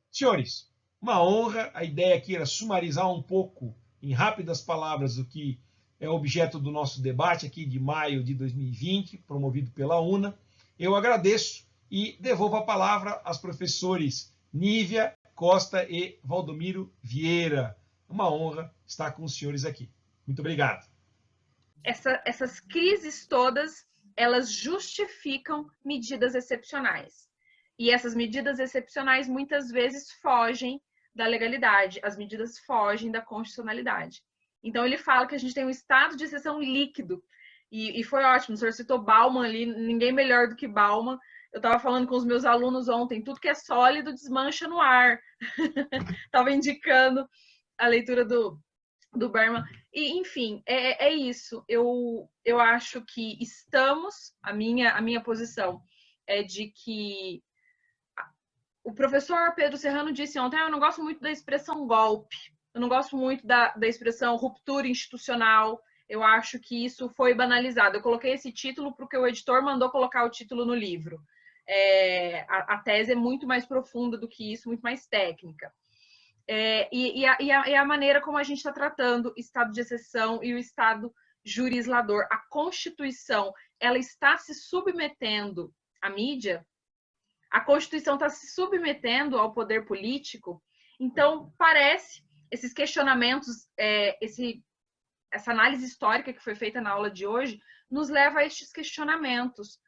Senhores, uma honra. A ideia aqui era sumarizar um pouco, em rápidas palavras, o que é objeto do nosso debate aqui de maio de 2020, promovido pela UNA. Eu agradeço e devolvo a palavra aos professores Nívia Costa e Valdomiro Vieira. Uma honra estar com os senhores aqui. Muito obrigado. Essas crises todas, elas justificam medidas excepcionais. E essas medidas excepcionais muitas vezes fogem da legalidade, as medidas fogem da constitucionalidade. Então ele fala que a gente tem um estado de exceção líquido. E foi ótimo, o senhor citou Bauman ali, ninguém melhor do que Bauman. Eu estava falando com os meus alunos ontem, tudo que é sólido desmancha no ar. Estava indicando a leitura do Berman. E, enfim, é isso. Eu acho que estamos, a minha posição é de que o professor Pedro Serrano disse ontem, eu não gosto muito da expressão golpe, eu não gosto muito da expressão ruptura institucional, eu acho que isso foi banalizado. Eu coloquei esse título porque o editor mandou colocar o título no livro. A tese é muito mais profunda do que isso, muito mais técnica. E a maneira como a gente está tratando o estado de exceção e o estado jurislador. A Constituição, ela está se submetendo à mídia, a Constituição está se submetendo ao poder político. Então, parece, esses questionamentos, essa análise histórica que foi feita na aula de hoje, nos leva a estes questionamentos.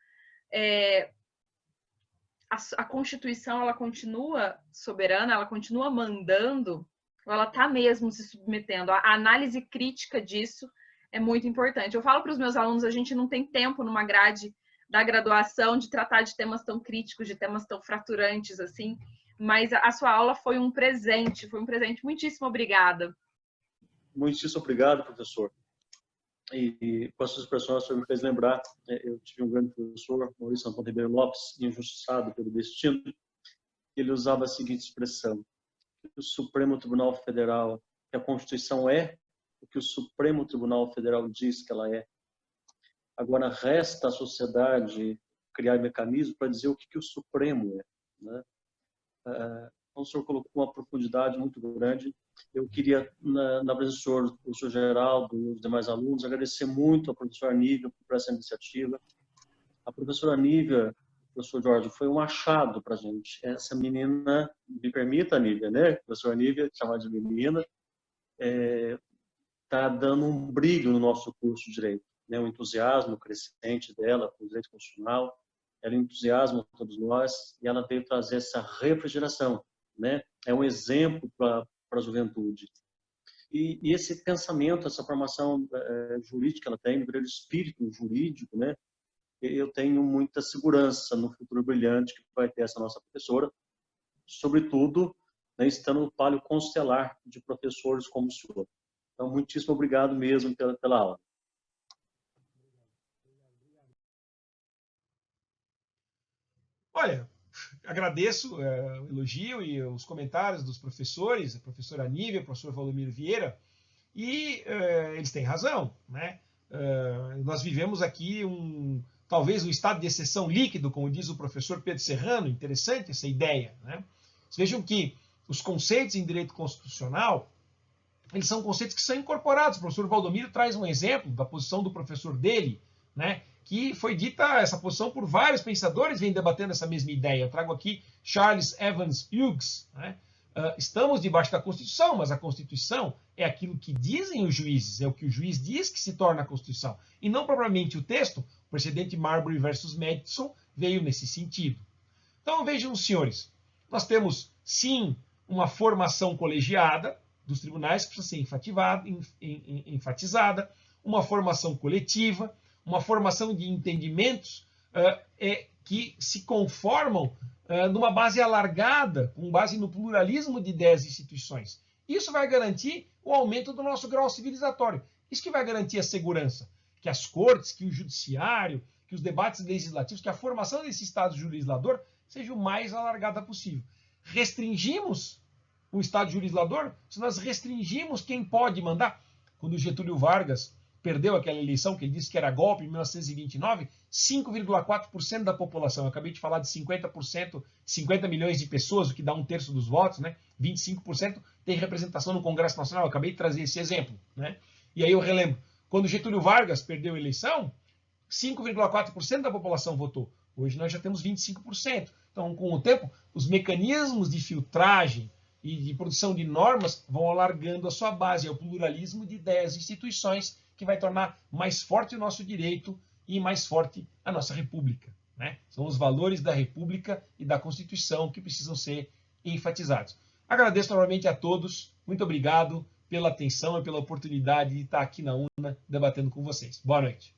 A Constituição, ela continua soberana, ela continua mandando, ou ela está mesmo se submetendo? A análise crítica disso é muito importante. Eu falo para os meus alunos, a gente não tem tempo numa grade da graduação de tratar de temas tão críticos, de temas tão fraturantes assim, mas a sua aula foi um presente. Muitíssimo obrigada. Muitíssimo obrigado, professor. E com essas expressões, o senhor me fez lembrar, eu tive um grande professor, Maurício Antônio Ribeiro Lopes, injustiçado pelo destino. Ele usava a seguinte expressão: o Supremo Tribunal Federal, que a Constituição é o que o Supremo Tribunal Federal diz que ela é. Agora resta à sociedade criar mecanismos para dizer o que o Supremo é, né? Então, o senhor colocou uma profundidade muito grande. Eu queria, na presença do professor Geraldo e os demais alunos, agradecer muito à professora Nívia por essa iniciativa. A professora Nívia, professor Jorge, foi um achado para a gente. Essa menina, me permita, Nívia, né? Professora Nívia, chamar de menina, está dando um brilho no nosso curso de Direito, né? Um entusiasmo crescente dela com o direito constitucional. Ela entusiasma todos nós e ela veio trazer essa refrigeração, né? É um exemplo para a juventude. E esse pensamento, essa formação jurídica que ela tem, o espírito jurídico, né? Eu tenho muita segurança no futuro brilhante que vai ter essa nossa professora, sobretudo, né, estando no palio constelar de professores como o senhor. Então, muitíssimo obrigado mesmo pela aula. Olha, agradeço o elogio e os comentários dos professores, a professora Nívia, o professor Valdomiro Vieira, e eles têm razão, né? Nós vivemos aqui talvez um estado de exceção líquido, como diz o professor Pedro Serrano. Interessante essa ideia, né? Vocês vejam que os conceitos em direito constitucional, eles são conceitos que são incorporados. O professor Valdomiro traz um exemplo da posição do professor dele, né? Que foi dita essa posição por vários pensadores, vêm debatendo essa mesma ideia. Eu trago aqui Charles Evans Hughes, né? Estamos debaixo da Constituição, mas a Constituição é aquilo que dizem os juízes, é o que o juiz diz que se torna a Constituição, e não propriamente o texto. O precedente Marbury versus Madison veio nesse sentido. Então vejam, senhores, nós temos sim uma formação colegiada dos tribunais que precisa ser enfatizada, uma formação coletiva, uma formação de entendimentos que se conformam numa base alargada, com base no pluralismo de ideias e instituições. Isso vai garantir o aumento do nosso grau civilizatório. Isso que vai garantir a segurança, que as cortes, que o judiciário, que os debates legislativos, que a formação desse Estado jurislador seja o mais alargada possível. Restringimos o Estado jurislador se nós restringimos quem pode mandar. Quando o Getúlio Vargas perdeu aquela eleição, que ele disse que era golpe, em 1929, 5,4% da população, eu acabei de falar de 50%, 50 milhões de pessoas, o que dá 1/3 dos votos, né? 25% tem representação no Congresso Nacional, eu acabei de trazer esse exemplo, né? E aí eu relembro, quando Getúlio Vargas perdeu a eleição, 5,4% da população votou. Hoje nós já temos 25%. Então, com o tempo, os mecanismos de filtragem e de produção de normas vão alargando a sua base, é o pluralismo de ideias e instituições que vai tornar mais forte o nosso direito e mais forte a nossa república, né? São os valores da república e da Constituição que precisam ser enfatizados. Agradeço novamente a todos, muito obrigado pela atenção e pela oportunidade de estar aqui na UNA debatendo com vocês. Boa noite.